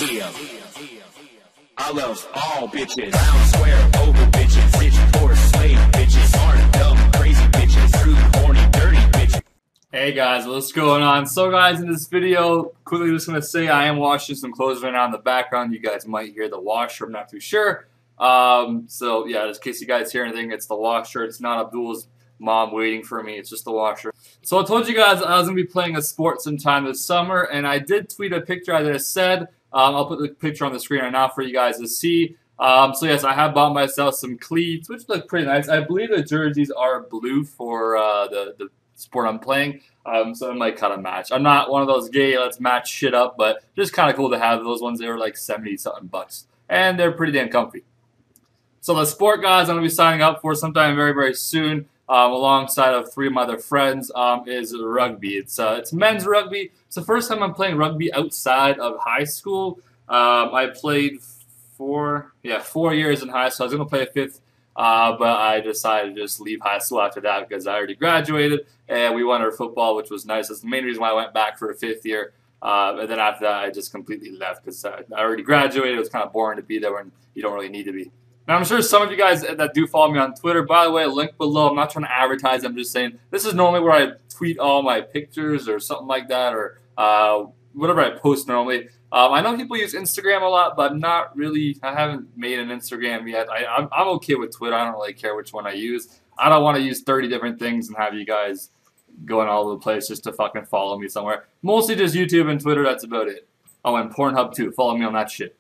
Yeah. I love all bitches. Round, square, oval bitches. Rich, poor, slave bitches. Smart, dumb, crazy bitches. Rude, horny, dirty bitches. Hey guys, what's going on? So guys, in this video, quickly just going to say I am washing some clothes right now in the background. You guys might hear the washer, I'm not too sure. So yeah, just in case you guys hear anything, it's the washer. It's not Abdul's mom waiting for me, it's just the washer. So I told you guys I was going to be playing a sport sometime this summer, and I did tweet a picture as I said. I'll put the picture on the screen right now for you guys to see. So yes, I have bought myself some cleats, which look pretty nice. I believe the jerseys are blue for the sport I'm playing, so it might kind of match. I'm not one of those gay let's match shit up, but just kind of cool to have those ones. They were like 70-something bucks, and they're pretty damn comfy. So the sport, guys, I'm going to be signing up for sometime very, very soon, alongside of 3 of my other friends, is rugby. It's men's rugby. It's the first time I'm playing rugby outside of high school. I played 4 years in high school. I was going to play a 5th, but I decided to just leave high school after that because I already graduated, and we won our football, which was nice. That's the main reason why I went back for a 5th year. And then after that, I just completely left because I already graduated. It was kind of boring to be there when you don't really need to be. Now, I'm sure some of you guys that do follow me on Twitter, by the way, link below. I'm not trying to advertise. I'm just saying this is normally where I tweet all my pictures or something like that, or whatever I post normally. I know people use Instagram a lot, but I haven't made an Instagram yet. I'm okay with Twitter. I don't really care which one I use. I don't want to use 30 different things and have you guys going all over the place just to fucking follow me somewhere. Mostly just YouTube and Twitter, that's about it. Oh, and Pornhub too. Follow me on that shit.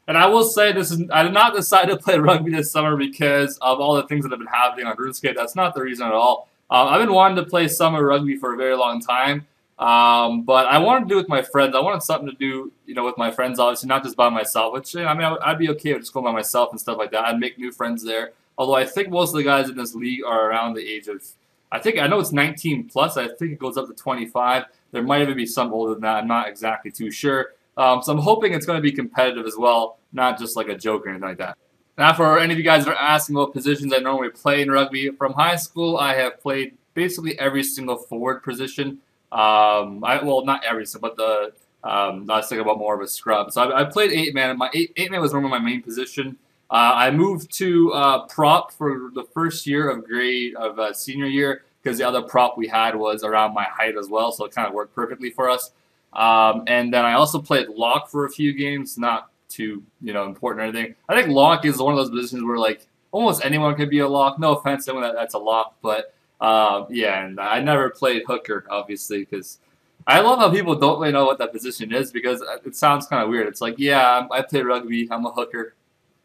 And I will say I did not decide to play rugby this summer because of all the things that have been happening on RuneScape. That's not the reason at all. I've been wanting to play summer rugby for a very long time, but I wanted to do it with my friends. I wanted something to do, with my friends, obviously, not just by myself. Which I'd be okay with just going by myself and stuff like that. I'd make new friends there. Although I think most of the guys in this league are around the age of, I know it's 19 plus. I think it goes up to 25. There might even be some older than that. I'm not exactly too sure. So I'm hoping it's going to be competitive as well, not just like a joke or anything like that. Now, for any of you guys that are asking what positions I normally play in rugby, from high school, I have played basically every single forward position. Well, not every single, but I was thinking about more of a scrub. So I played 8-man. My 8-man was normally my main position. I moved to prop for the first year of senior year because the other prop we had was around my height as well, so it kind of worked perfectly for us. And then I also played lock for a few games, not too, important or anything. I think lock is one of those positions where, like, almost anyone could be a lock. No offense to anyone that's a lock, but, yeah, and I never played hooker, obviously, because I love how people don't really know what that position is because it sounds kind of weird. It's like, yeah, I play rugby, I'm a hooker.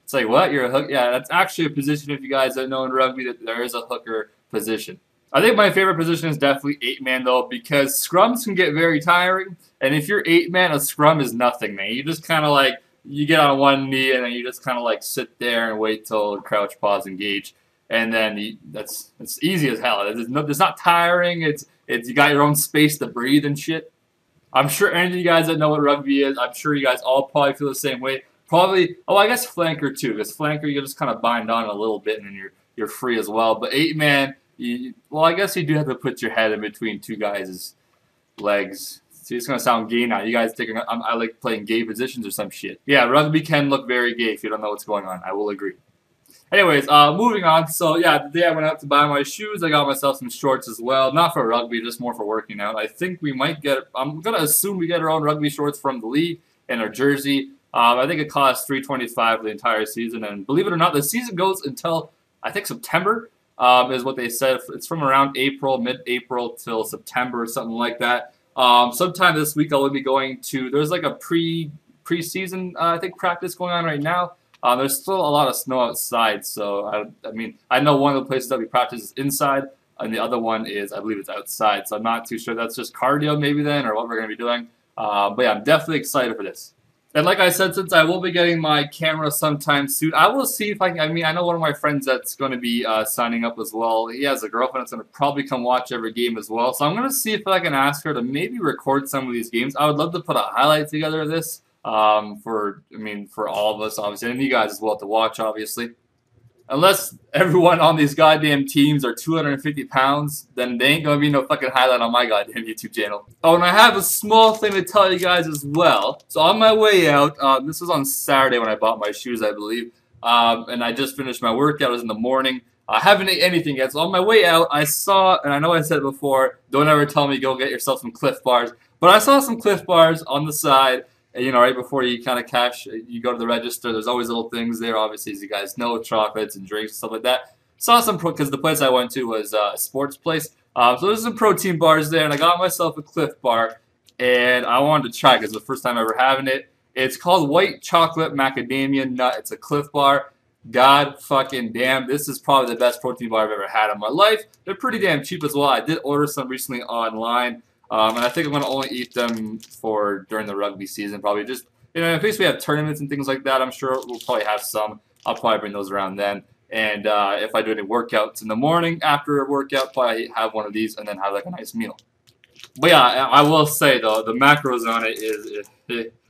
It's like, what? You're a hooker? Yeah, that's actually a position, if you guys don't know in rugby, that there is a hooker position. I think my favorite position is definitely 8-man, though, because scrums can get very tiring. And if you're 8-man, a scrum is nothing, man. You just kind of like, you get on one knee and then you just kind of like sit there and wait till crouch, pause, engage. And then it's easy as hell. It's not tiring. It's you got your own space to breathe and shit. I'm sure any of you guys that know what rugby is, I'm sure you guys all probably feel the same way. Probably, I guess flanker too, because flanker you just kind of bind on a little bit and then you're free as well. But 8-man, well, I guess you do have to put your head in between 2 guys' legs. See, it's going to sound gay now. You guys think I like playing gay positions or some shit. Yeah, rugby can look very gay if you don't know what's going on. I will agree. Anyways, moving on. So, yeah, today I went out to buy my shoes. I got myself some shorts as well. Not for rugby, just more for working out. I think we might I'm going to assume we get our own rugby shorts from the league and our jersey. I think it costs $325 for the entire season. And believe it or not, the season goes until, I think, September. Is what they said. It's from around mid-April till September, something like that. Sometime this week I'll be going to, there's like a preseason, I think, practice going on right now. There's still a lot of snow outside, so I know one of the places that we practice is inside, and the other one is, I believe it's outside, so I'm not too sure. That's just cardio maybe then, or what we're going to be doing. But yeah, I'm definitely excited for this. And like I said, since I will be getting my camera sometime soon, I will see if I know one of my friends that's going to be signing up as well. He has a girlfriend that's going to probably come watch every game as well. So I'm going to see if I can ask her to maybe record some of these games. I would love to put a highlight together of this for all of us, obviously, and you guys as well to watch, obviously. Unless everyone on these goddamn teams are 250 pounds, then they ain't gonna be no fucking highlight on my goddamn YouTube channel. Oh, and I have a small thing to tell you guys as well. So on my way out, this was on Saturday when I bought my shoes, I believe, and I just finished my workout. It was in the morning. I haven't ate anything yet, so on my way out, I saw, and I know I said it before, don't ever tell me go get yourself some Cliff Bars, but I saw some Cliff Bars on the side. And, you know, right before you kind of cash, you go to the register, there's always little things there, obviously, as you guys know, chocolates and drinks and stuff like that. Saw some, because the place I went to was a sports place. So there's some protein bars there, and I got myself a Cliff Bar, and I wanted to try it because it's the first time ever having it. It's called White Chocolate Macadamia Nut. It's a Cliff Bar. God fucking damn, this is probably the best protein bar I've ever had in my life. They're pretty damn cheap as well. I did order some recently online. And I think I'm going to only eat them for during the rugby season, probably just, you know, in case we have tournaments and things like that, I'm sure we'll probably have some. I'll probably bring those around then. And if I do any workouts in the morning after a workout, probably have one of these and then have like a nice meal. But yeah, I will say though, the macros on it is,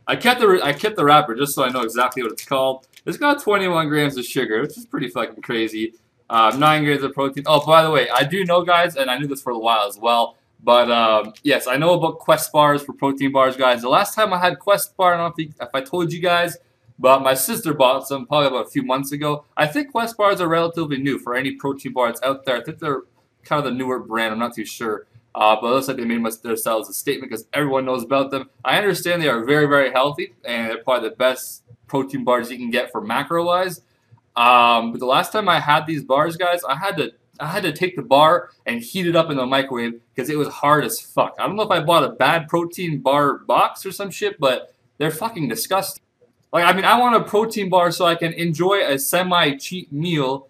I kept the wrapper just so I know exactly what it's called. It's got 21 grams of sugar, which is pretty fucking crazy. 9 grams of protein. Oh, by the way, I do know, guys, and I knew this for a while as well. But, yes, I know about Quest bars for protein bars, guys. The last time I had Quest bar, I don't know if I told you guys, but my sister bought some probably about a few months ago. I think Quest bars are relatively new for any protein bar that's out there. I think they're kind of the newer brand. I'm not too sure. But it looks like they made themselves a statement because everyone knows about them. I understand they are very, very healthy, and they're probably the best protein bars you can get for macro-wise. But the last time I had these bars, guys, I had to take the bar and heat it up in the microwave because it was hard as fuck. I don't know if I bought a bad protein bar box or some shit, but they're fucking disgusting. Like, I mean, I want a protein bar so I can enjoy a semi-cheap meal,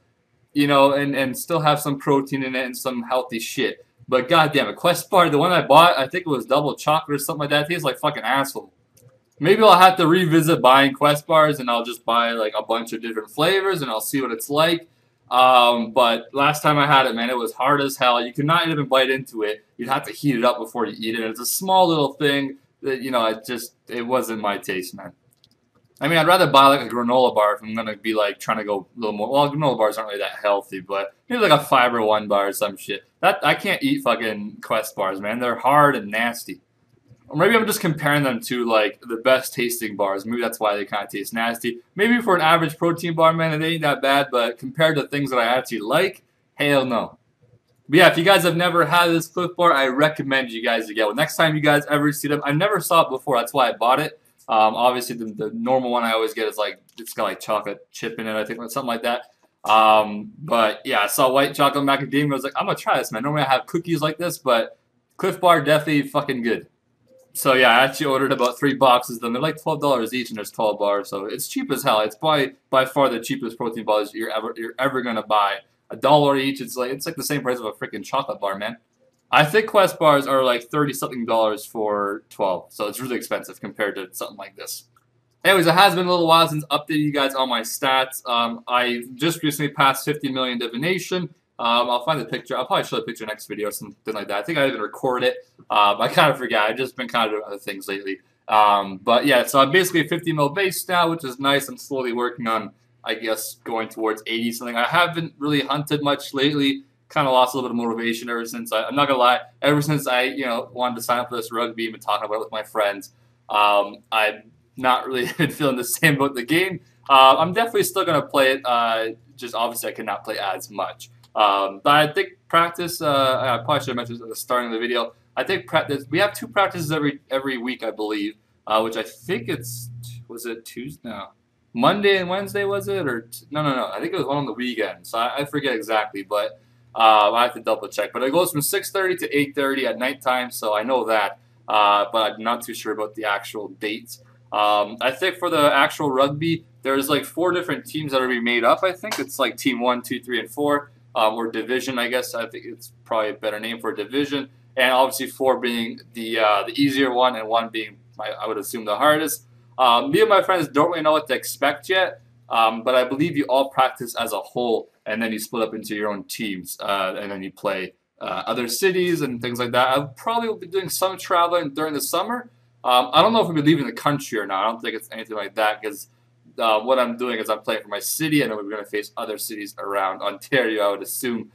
you know, and still have some protein in it and some healthy shit. But goddamn, a Quest bar, the one I bought, I think it was double chocolate or something like that. It tastes like fucking asshole. Maybe I'll have to revisit buying Quest bars and I'll just buy like a bunch of different flavors and I'll see what it's like. But last time I had it, man, it was hard as hell. You could not even bite into it. You'd have to heat it up before you eat it. It's a small little thing that, you know, it wasn't my taste, man. I mean, I'd rather buy like a granola bar if I'm going to be like trying to go a little more. Well, granola bars aren't really that healthy, but maybe like a Fiber One bar or some shit. I can't eat fucking Quest bars, man. They're hard and nasty. Or maybe I'm just comparing them to like the best tasting bars. Maybe that's why they kind of taste nasty. Maybe for an average protein bar, man, it ain't that bad. But compared to things that I actually like, hell no. But yeah, if you guys have never had this Cliff Bar, I recommend you guys to get one. Next time you guys ever see them, I never saw it before. That's why I bought it. Obviously, the normal one I always get is like, it's got like chocolate chip in it, I think, or something like that. But yeah, I saw white chocolate macadamia. I was like, I'm going to try this, man. Normally I have cookies like this, but Cliff Bar definitely fucking good. So yeah, I actually ordered about 3 boxes of them. They're like $12 each, and there's 12 bars, so it's cheap as hell. It's by far the cheapest protein bars you're ever gonna buy. $1 each. It's like the same price of a freaking chocolate bar, man. I think Quest bars are like $30-something for 12, so it's really expensive compared to something like this. Anyways, it has been a little while since I updated you guys on my stats. I just recently passed 50 million divination. I'll find the picture. I'll probably show the picture next video or something like that. I think I even recorded it. I kind of forgot. I've just been kind of doing other things lately. But yeah, so I'm basically 50 mil base now, which is nice. I'm slowly working on, I guess, going towards 80 something. I haven't really hunted much lately. Kind of lost a little bit of motivation ever since. I'm not gonna lie. Ever since I wanted to sign up for this rugby and been talking about it with my friends, I've not really been feeling the same about the game. I'm definitely still gonna play it. Just obviously I cannot play as much. But I think practice, I probably should have mentioned this at the start of the video. I think practice, we have 2 practices every week, I believe, which I think was it Tuesday? No. Monday and Wednesday, was it? Or no. I think it was one on the weekend. So I forget exactly, but I have to double check. But it goes from 6:30 to 8:30 at nighttime, so I know that. But I'm not too sure about the actual dates. I think for the actual rugby, there's like 4 different teams that are being made up. I think it's like team 1, 2, 3, and 4. Or division, I guess. I think it's probably a better name for a division. And obviously 4 being the easier one, and 1 being, I would assume, the hardest. Me and my friends don't really know what to expect yet, but I believe you all practice as a whole, and then you split up into your own teams, and then you play other cities and things like that. I probably will be doing some traveling during the summer. I don't know if we'll be leaving the country or not. I don't think it's anything like that, because what I'm doing is I'm playing for my city, and then we're going to face other cities around Ontario, I would assume.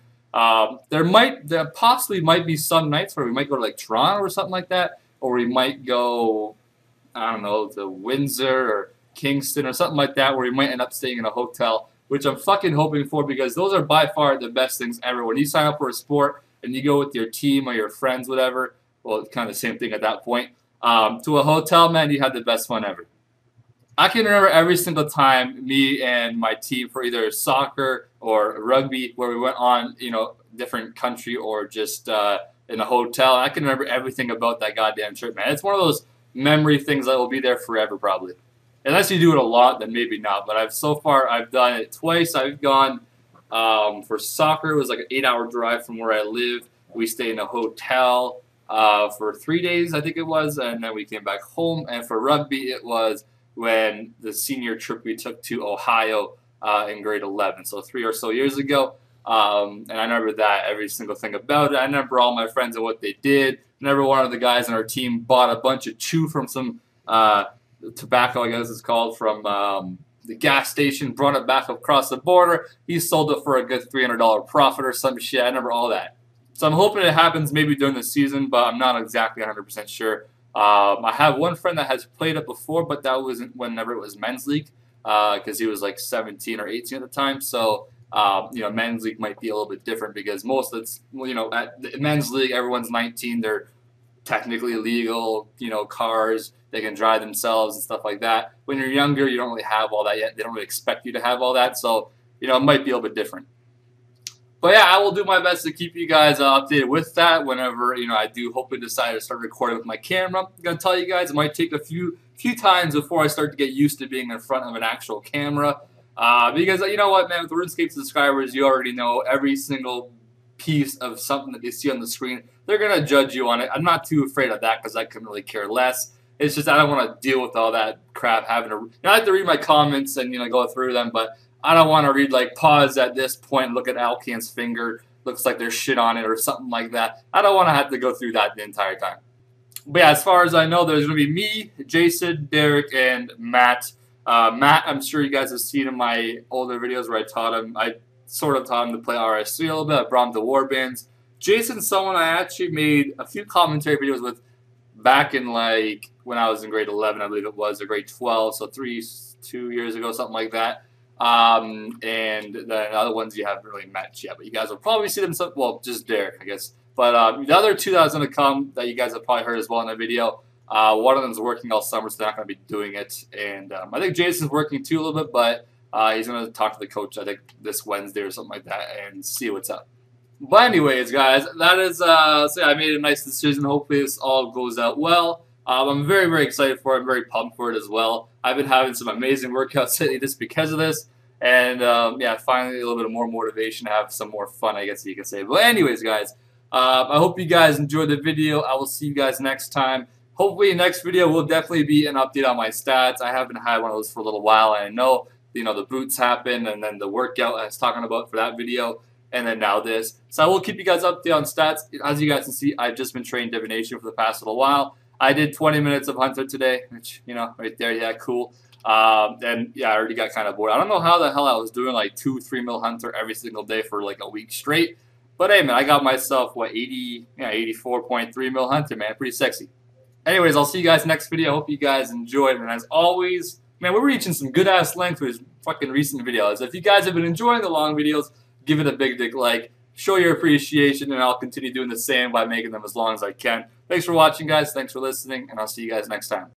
There possibly might be some nights where we might go to like Toronto or something like that, or we might go, I don't know, to Windsor or Kingston or something like that, where we might end up staying in a hotel, which I'm fucking hoping for, because those are by far the best things ever. When you sign up for a sport and you go with your team or your friends, whatever, well, it's kind of the same thing at that point, to a hotel, man, you have the best fun ever. I can remember every single time me and my team for either soccer or rugby, where we went on, different country or just in a hotel. I can remember everything about that goddamn trip, man. It's one of those memory things that will be there forever, probably. Unless you do it a lot, then maybe not. But so far I've done it twice. I've gone for soccer. It was like an 8-hour drive from where I live. We stayed in a hotel for 3 days, I think it was, and then we came back home. And for rugby, it was when the senior trip we took to Ohio in grade 11, so 3 or so years ago. And I remember that, every single thing about it. I remember all my friends and what they did. Remember one of the guys on our team bought a bunch of chew from some tobacco, I guess it's called, from the gas station, brought it back across the border. He sold it for a good $300 profit or some shit. I remember all that. So I'm hoping it happens maybe during the season, but I'm not exactly 100% sure. I have one friend that has played it before, but that wasn't whenever it was men's league, because he was like 17 or 18 at the time. So, men's league might be a little bit different, because most of it's, at the men's league, everyone's 19. They're technically legal, cars, they can drive themselves and stuff like that. When you're younger, you don't really have all that yet. They don't really expect you to have all that. So, it might be a little bit different. But yeah, I will do my best to keep you guys updated with that whenever, I do hopefully decide to start recording with my camera. I'm going to tell you guys, it might take a few times before I start to get used to being in front of an actual camera. Because, you know what, man, with RuneScape subscribers, you already know every single piece of something that they see on the screen, they're going to judge you on it. I'm not too afraid of that, because I couldn't really care less. It's just I don't want to deal with all that crap, I have to read my comments and, go through them, but I don't want to read, like, pause at this point, look at Alkan's finger, looks like there's shit on it or something like that. I don't want to have to go through that the entire time. But yeah, as far as I know, there's going to be me, Jason, Derek, and Matt. Matt, I'm sure you guys have seen in my older videos where I sort of taught him to play RS3 a little bit. I brought him to warbands. Jason's someone I actually made a few commentary videos with back in, like, when I was in grade 11, I believe it was, or grade 12, so 2 years ago, something like that. And the other ones you haven't really met yet, but you guys will probably see them. Well, just Derek, I guess. But the other two that was going to come that you guys have probably heard as well in the video, one of them is working all summer, so they're not going to be doing it. And I think Jason's working too a little bit, but he's going to talk to the coach, I think, this Wednesday or something like that, and see what's up. But anyways, guys, that is, so yeah, I made a nice decision. Hopefully this all goes out well. I'm very, very excited for it. I'm very pumped for it as well. I've been having some amazing workouts lately just because of this. And, yeah, finally a little bit more motivation to have some more fun, I guess you could say. But anyways, guys, I hope you guys enjoyed the video. I will see you guys next time. Hopefully the next video will definitely be an update on my stats. I haven't had one of those for a little while. And I know, the boots happened, and then the workout I was talking about for that video, and then now this. So I will keep you guys updated on stats. As you guys can see, I've just been training divination for the past little while. I did 20 minutes of Hunter today, which, right there, yeah, cool. And yeah, I already got kind of bored. I don't know how the hell I was doing like 2-3 mil Hunter every single day for like a week straight. But hey, man, I got myself, 84.3 mil Hunter, man. Pretty sexy. Anyways, I'll see you guys next video. I hope you guys enjoyed. And as always, man, we're reaching some good-ass length with fucking recent videos. If you guys have been enjoying the long videos, give it a big dick like. Show your appreciation, and I'll continue doing the same by making them as long as I can. Thanks for watching, guys. Thanks for listening, and I'll see you guys next time.